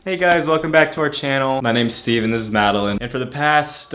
Hey guys, welcome back to our channel. My name's Steve and this is Madeline. And for the past,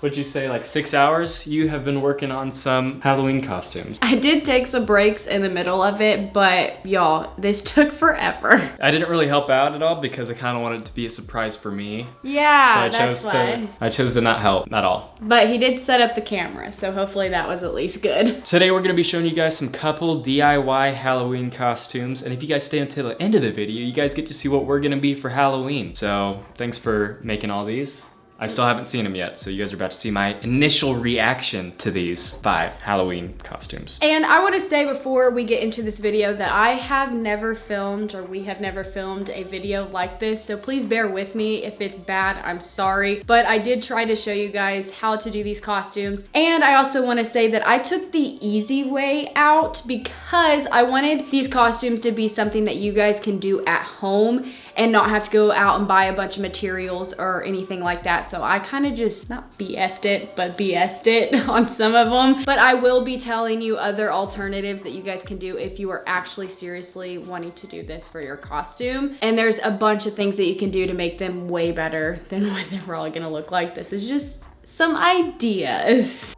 what'd you say, like 6 hours, you have been working on some Halloween costumes. I did take some breaks in the middle of it, but y'all, this took forever. I didn't really help out at all because I kind of wanted it to be a surprise for me. Yeah, So I chose to not help at all. But he did set up the camera, so hopefully that was at least good. Today we're gonna be showing you guys some couple DIY Halloween costumes. And if you guys stay until the end of the video, you guys get to see what we're gonna be for Halloween. So thanks for making all these. I still haven't seen them yet, so you guys are about to see my initial reaction to these 5 Halloween costumes. And I want to say before we get into this video that I have never filmed, or we have never filmed a video like this, so please bear with me. If it's bad, I'm sorry. But I did try to show you guys how to do these costumes. And I also want to say that I took the easy way out because I wanted these costumes to be something that you guys can do at home and not have to go out and buy a bunch of materials or anything like that. So I kind of just, not BS'd it, but BS'd it on some of them. But I will be telling you other alternatives that you guys can do if you are actually seriously wanting to do this for your costume. And there's a bunch of things that you can do to make them way better than what they're all gonna look like. This is just some ideas.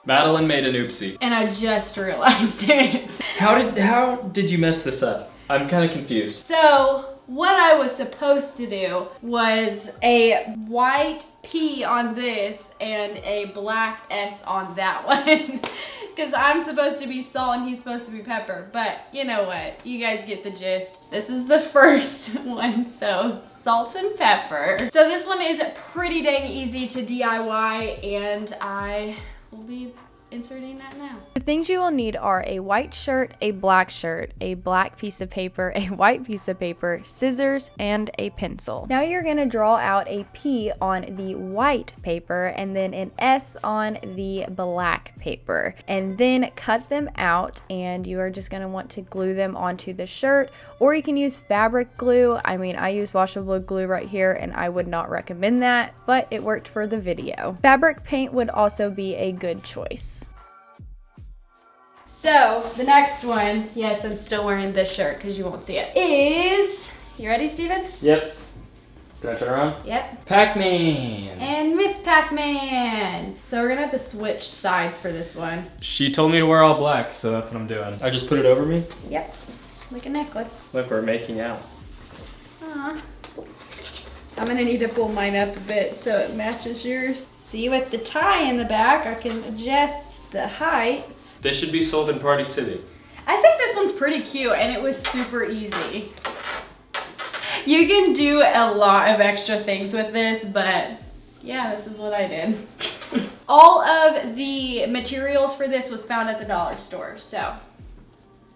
Madeline made an oopsie. And I just realized it. How did you mess this up? I'm kind of confused. So, what I was supposed to do was a white P on this and a black S on that one. Because I'm supposed to be salt and he's supposed to be pepper. But you know what? You guys get the gist. This is the first one, so salt and pepper. So this one is pretty dang easy to DIY and I will be inserting that now. The things you will need are a white shirt, a black piece of paper, a white piece of paper, scissors, and a pencil. Now you're gonna draw out a P on the white paper and then an S on the black paper, and then cut them out, and you are just gonna want to glue them onto the shirt, or you can use fabric glue. I mean, I use washable glue right here and I would not recommend that, but it worked for the video. Fabric paint would also be a good choice. So the next one, yes, I'm still wearing this shirt because you won't see it, is, you ready, Steven? Yep. Did I turn around? Yep. PacMan. And Miss PacMan. So we're gonna have to switch sides for this one. She told me to wear all black, so that's what I'm doing. I just put it over me? Yep, like a necklace. Look, we're making out. Aww. I'm gonna need to pull mine up a bit so it matches yours. See, with the tie in the back, I can adjust the height. This should be sold in Party City. I think this one's pretty cute and it was super easy. You can do a lot of extra things with this, but yeah, this is what I did. All of the materials for this was found at the dollar store, so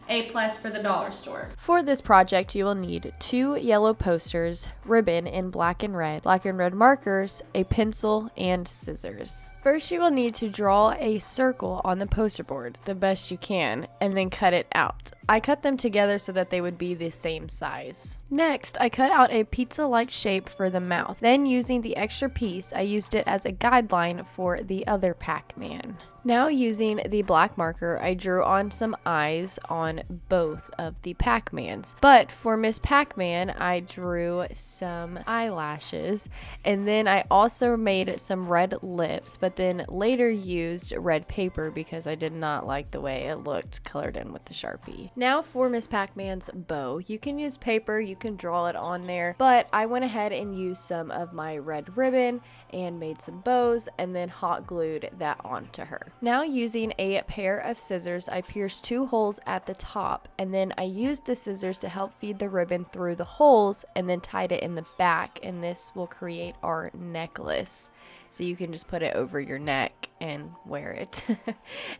A+ for the dollar store. For this project, you will need 2 yellow posters, ribbon in black and red markers, a pencil, and scissors. First, you will need to draw a circle on the poster board, the best you can, and then cut it out. I cut them together so that they would be the same size. Next, I cut out a pizza-like shape for the mouth. Then, using the extra piece, I used it as a guideline for the other Pac-Man. Now, using the black marker, I drew on some eyes on both of the Pac-Mans. But for Miss Pac-Man, I drew some eyelashes, and then I also made some red lips, but then later used red paper because I did not like the way it looked colored in with the Sharpie. Now for Miss Pac-Man's bow. You can use paper, you can draw it on there, but I went ahead and used some of my red ribbon and made some bows and then hot glued that onto her. Now using a pair of scissors, I pierced 2 holes at the top, and then I used the scissors to help feed the ribbon through the holes and then tied it in the back, and this will create our necklace. So you can just put it over your neck and wear it.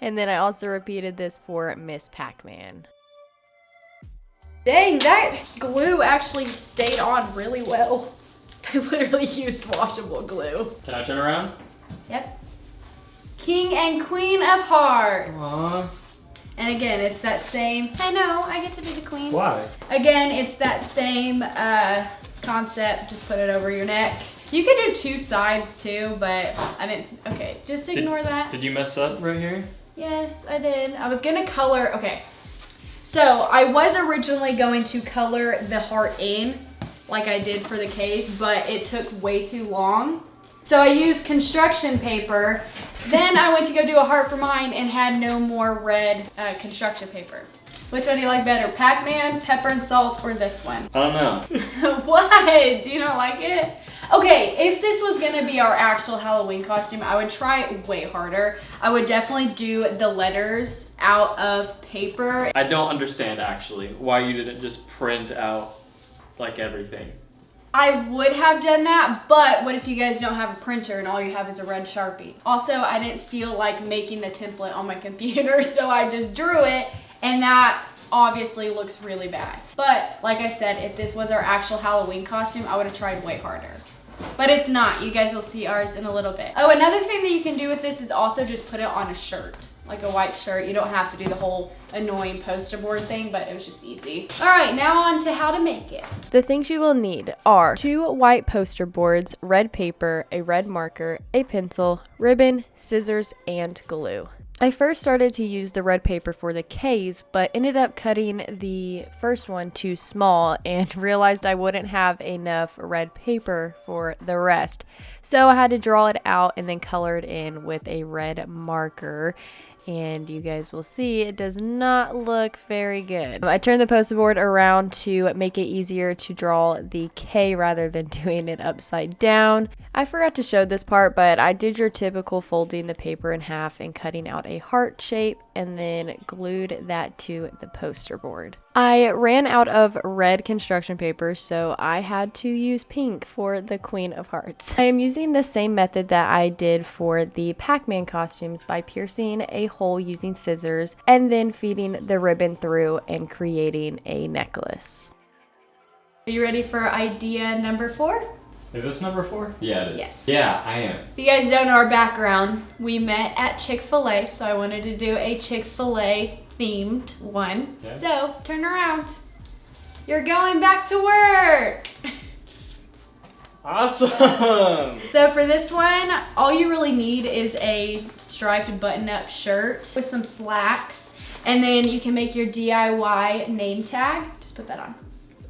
And then I also repeated this for Miss Pac-Man. Dang, that glue actually stayed on really well. I literally used washable glue. Can I turn around? Yep. King and Queen of Hearts. Aww. And again, it's that same, I know, I get to be the queen. Why? Again, it's that same concept, just put it over your neck. You can do 2 sides too, but I didn't, okay, just ignore that. Did you mess up right here? Yes, I did. I was gonna color, okay. So I was originally going to color the heart in, like I did for the case, but it took way too long. So I used construction paper. Then I went to go do a heart for mine and had no more red construction paper. Which one do you like better? PacMan, pepper and salt, or this one? I don't know. What? Do you not like it? Okay, if this was gonna be our actual Halloween costume, I would try it way harder. I would definitely do the letters out of paper. I don't understand actually why you didn't just print out like everything. I would have done that, but what if you guys don't have a printer and all you have is a red Sharpie? Also, I didn't feel like making the template on my computer, so I just drew it, and that obviously looks really bad. But like I said, if this was our actual Halloween costume, I would have tried way harder. But it's not. You guys will see ours in a little bit. Oh, another thing that you can do with this is also just put it on a shirt, like a white shirt. You don't have to do the whole annoying poster board thing, but it was just easy. All right, now on to how to make it. The things you will need are 2 white poster boards, red paper, a red marker, a pencil, ribbon, scissors, and glue. I first started to use the red paper for the K's, but ended up cutting the first one too small and realized I wouldn't have enough red paper for the rest. So I had to draw it out and then color it in with a red marker. And you guys will see it does not look very good. I turned the poster board around to make it easier to draw the K rather than doing it upside down. I forgot to show this part, but I did your typical folding the paper in half and cutting out a heart shape and then glued that to the poster board. I ran out of red construction paper, so I had to use pink for the Queen of Hearts. I am using the same method that I did for the PacMan costumes by piercing a hole using scissors and then feeding the ribbon through and creating a necklace. Are you ready for idea number 4? Is this number 4? Yeah, it is. Yes. Yeah, I am. If you guys don't know our background, we met at ChickfilA, so I wanted to do a ChickfilA themed one. Okay. So, turn around. You're going back to work. Awesome. So for this one, all you really need is a striped button-up shirt with some slacks, and then you can make your DIY name tag. Just put that on.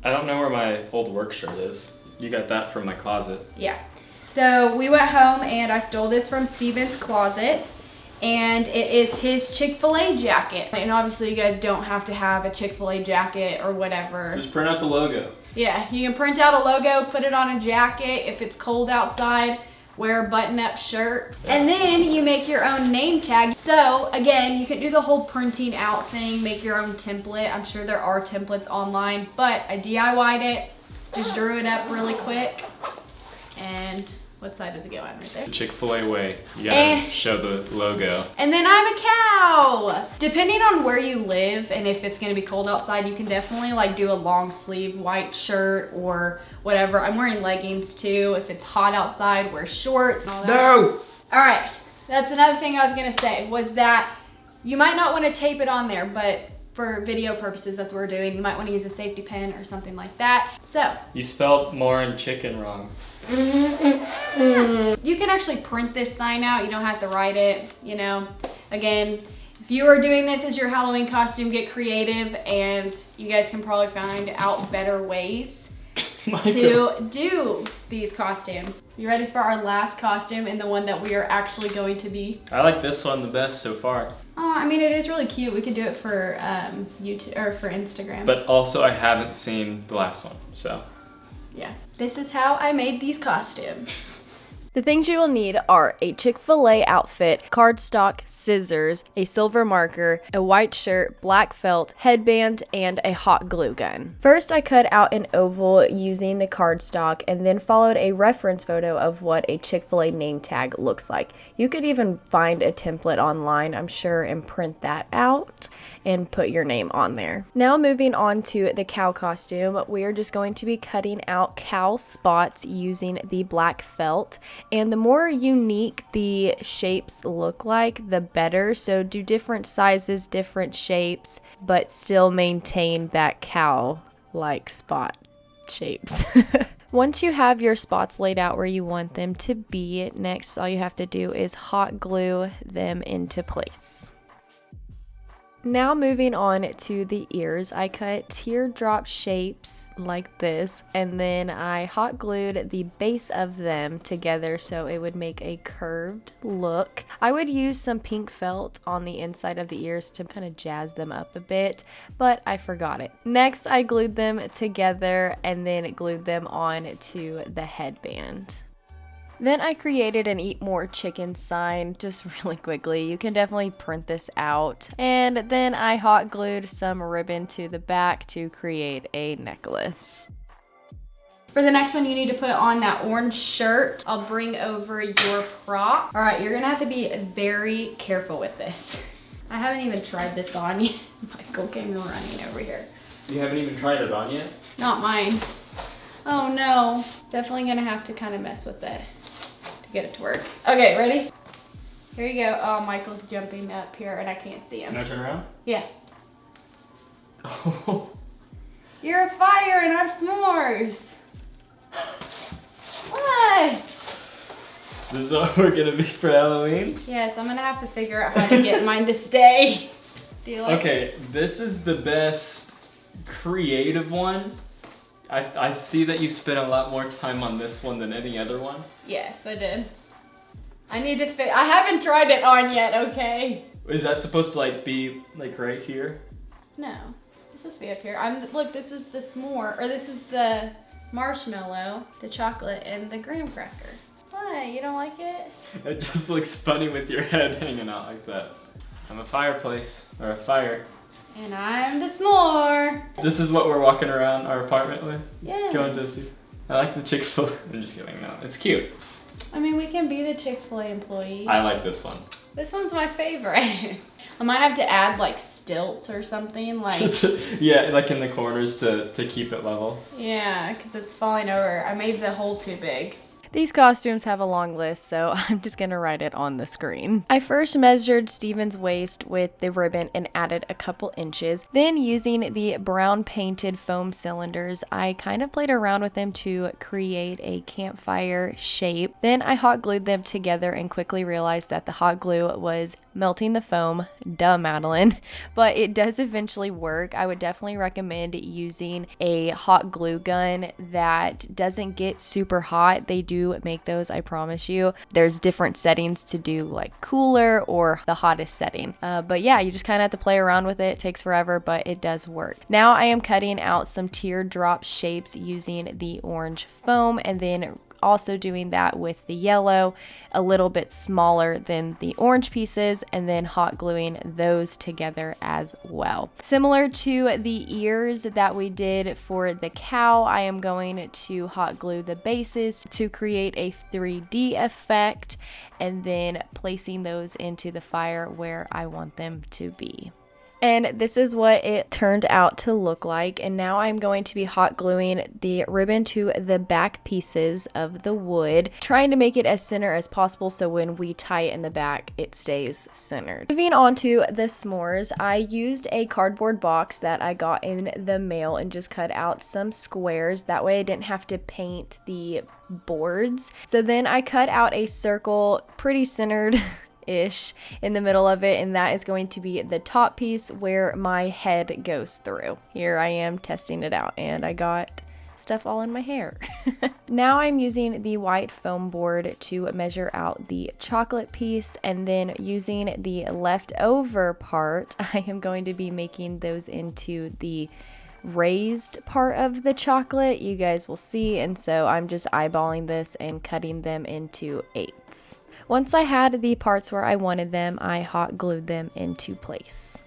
I don't know where my old work shirt is. You got that from my closet. Yeah. So we went home and I stole this from Steven's closet, and it is his Chick-fil-A jacket. And obviously you guys don't have to have a Chick-fil-A jacket or whatever. Just print out the logo. Yeah, you can print out a logo, put it on a jacket. If it's cold outside, wear a button-up shirt. And then you make your own name tag. So again, you can do the whole printing out thing, make your own template. I'm sure there are templates online, but I DIY'd it. Just drew it up really quick. And what side does it go on right there? The Chick-fil-A way. You gotta show the logo. And then I'm a cow. Depending on where you live and if it's gonna be cold outside, you can definitely like do a long sleeve white shirt or whatever. I'm wearing leggings too. If it's hot outside, wear shorts and all that. No! All right, that's another thing I was gonna say, was that you might not wanna tape it on there, but for video purposes, that's what we're doing. You might want to use a safety pin or something like that. So. You spelled more in chicken wrong. You can actually print this sign out. You don't have to write it, you know. Again, if you are doing this as your Halloween costume, get creative, and you guys can probably find out better ways to do these costumes. You ready for our last costume and the one that we are actually going to be? I like this one the best so far. Oh, I mean, it is really cute. We could do it for YouTube or for Instagram. But also, I haven't seen the last one, so. Yeah. This is how I made these costumes. The things you will need are a Chick-fil-A outfit, cardstock, scissors, a silver marker, a white shirt, black felt, headband, and a hot glue gun. First, I cut out an oval using the cardstock and then followed a reference photo of what a Chick-fil-A name tag looks like. You could even find a template online, I'm sure, and print that out and put your name on there. Now moving on to the cow costume, we are just going to be cutting out cow spots using the black felt. And the more unique the shapes look like, the better. So do different sizes, different shapes, but still maintain that cow-like spot shapes. Once you have your spots laid out where you want them to be, next all you have to do is hot glue them into place. Now moving on to the ears, I cut teardrop shapes like this, and then I hot glued the base of them together so it would make a curved look. I would use some pink felt on the inside of the ears to kind of jazz them up a bit, but I forgot it. Next, I glued them together and then glued them on to the headband. Then I created an eat more chicken sign just really quickly. You can definitely print this out. And then I hot glued some ribbon to the back to create a necklace. For the next one, you need to put on that orange shirt. I'll bring over your prop. All right, you're gonna have to be very careful with this. I haven't even tried this on yet. Michael came running over here. You haven't even tried it on yet? Not mine. Oh no. Definitely gonna have to kind of mess with it to get it to work. Okay, ready? Here you go. Oh, Michael's jumping up here and I can't see him. Can I turn around? Yeah. Oh. You're a fire and I'm s'mores. What? This is what we're gonna be for Halloween? Yes, I'm gonna have to figure out how to get mine to stay. Do you like Okay, this is the best creative one. I see that you spent a lot more time on this one than any other one. Yes, I did. I need to I haven't tried it on yet, okay? Is that supposed to like be like right here? No, it's supposed to be up here. Look, this is the s'more, or this is the marshmallow, the chocolate, and the graham cracker. What, you don't like it? It just looks funny with your head hanging out like that. I'm a fireplace, or a fire. And I'm the s'more. This is what we're walking around our apartment with? Yes. Going to see. I like the ChickfilA. I'm just kidding, no. It's cute. I mean, we can be the ChickfilA employee. I like this one. This one's my favorite. I might have to add like stilts or something like. Yeah, like in the corners to keep it level. Yeah, because it's falling over. I made the hole too big. These costumes have a long list, so I'm just gonna write it on the screen. I first measured Steven's waist with the ribbon and added a couple inches. Then using the brown painted foam cylinders, I kind of played around with them to create a campfire shape. Then I hot glued them together and quickly realized that the hot glue was melting the foam. Duh, Madeline. But it does eventually work. I would definitely recommend using a hot glue gun that doesn't get super hot. They do make those, I promise you. There's different settings to do, like cooler or the hottest setting. But yeah, you just kind of have to play around with it. It takes forever, but it does work. Now I am cutting out some teardrop shapes using the orange foam, and then also doing that with the yellow, a little bit smaller than the orange pieces, and then hot gluing those together as well. Similar to the ears that we did for the cow, I am going to hot glue the bases to create a 3D effect, and then placing those into the fire where I want them to be. And this is what it turned out to look like. And now I'm going to be hot gluing the ribbon to the back pieces of the wood, trying to make it as center as possible so when we tie it in the back, it stays centered. Moving on to the s'mores, I used a cardboard box that I got in the mail and just cut out some squares. That way I didn't have to paint the boards. So then I cut out a circle pretty centered ish in the middle of it, and that is going to be the top piece where my head goes through. Here I am testing it out, and I got stuff all in my hair. Now I'm using the white foam board to measure out the chocolate piece, and then using the leftover part, I am going to be making those into the raised part of the chocolate. You guys will see, and so I'm just eyeballing this and cutting them into 8s. Once I had the parts where I wanted them, I hot glued them into place.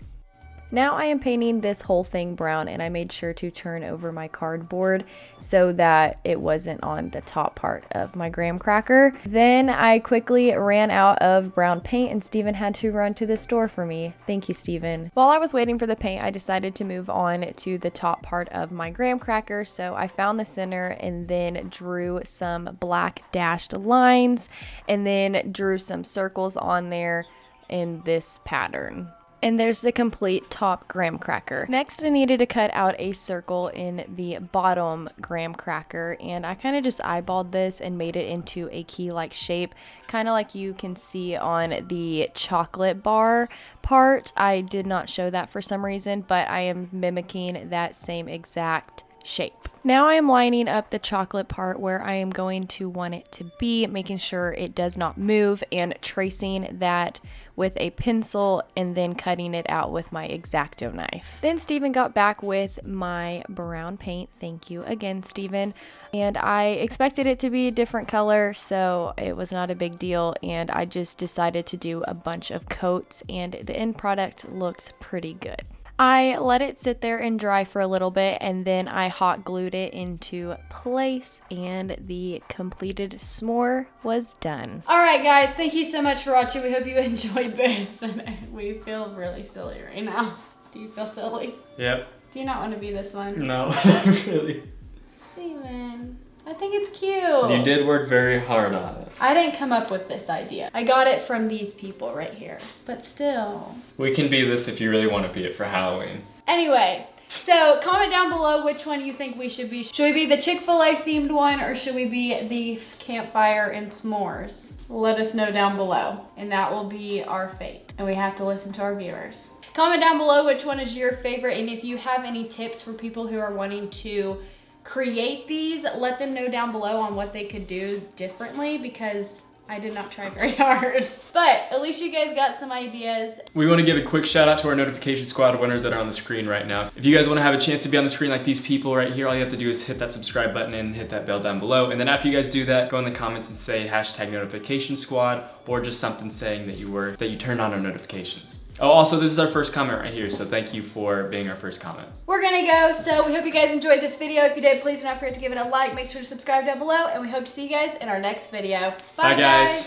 Now I am painting this whole thing brown, and I made sure to turn over my cardboard so that it wasn't on the top part of my graham cracker. Then I quickly ran out of brown paint, and Steven had to run to the store for me. Thank you, Steven. While I was waiting for the paint, I decided to move on to the top part of my graham cracker. So I found the center and then drew some black dashed lines, and then drew some circles on there in this pattern. And there's the complete top graham cracker. Next, I needed to cut out a circle in the bottom graham cracker, and I kind of just eyeballed this and made it into a key-like shape, kind of like you can see on the chocolate bar part. I did not show that for some reason, but I am mimicking that same exact shape. Now I am lining up the chocolate part where I am going to want it to be, making sure it does not move, and tracing that with a pencil and then cutting it out with my X-Acto knife. Then Steven got back with my brown paint. Thank you again, Steven. And I expected it to be a different color, so it was not a big deal, and I just decided to do a bunch of coats, and the end product looks pretty good. I let it sit there and dry for a little bit, and then I hot glued it into place, and the completed s'more was done. All right, guys, thank you so much for watching. We hope you enjoyed this. We feel really silly right now. Do you feel silly? Yep. Do you not want to be this one? No, not really. Steven, I think it's cute. You did work very hard on it. I didn't come up with this idea. I got it from these people right here, but still. We can be this if you really want to be it for Halloween. Anyway, so comment down below which one you think we should be. Should we be the Chick-fil-A themed one, or should we be the campfire and s'mores? Let us know down below, and that will be our fate. And we have to listen to our viewers. Comment down below which one is your favorite, and if you have any tips for people who are wanting to create these, let them know down below on what they could do differently, because I did not try very hard. But at least you guys got some ideas. We want to give a quick shout out to our notification squad winners that are on the screen right now. If you guys want to have a chance to be on the screen like these people right here, all you have to do is hit that subscribe button and hit that bell down below. And then after you guys do that, go in the comments and say hashtag notification squad, or just something saying that you turned on our notifications. Oh, also, this is our first comment right here, so thank you for being our first comment. We're gonna go, so we hope you guys enjoyed this video. If you did, please do not forget to give it a like. Make sure to subscribe down below, and we hope to see you guys in our next video. Bye, guys.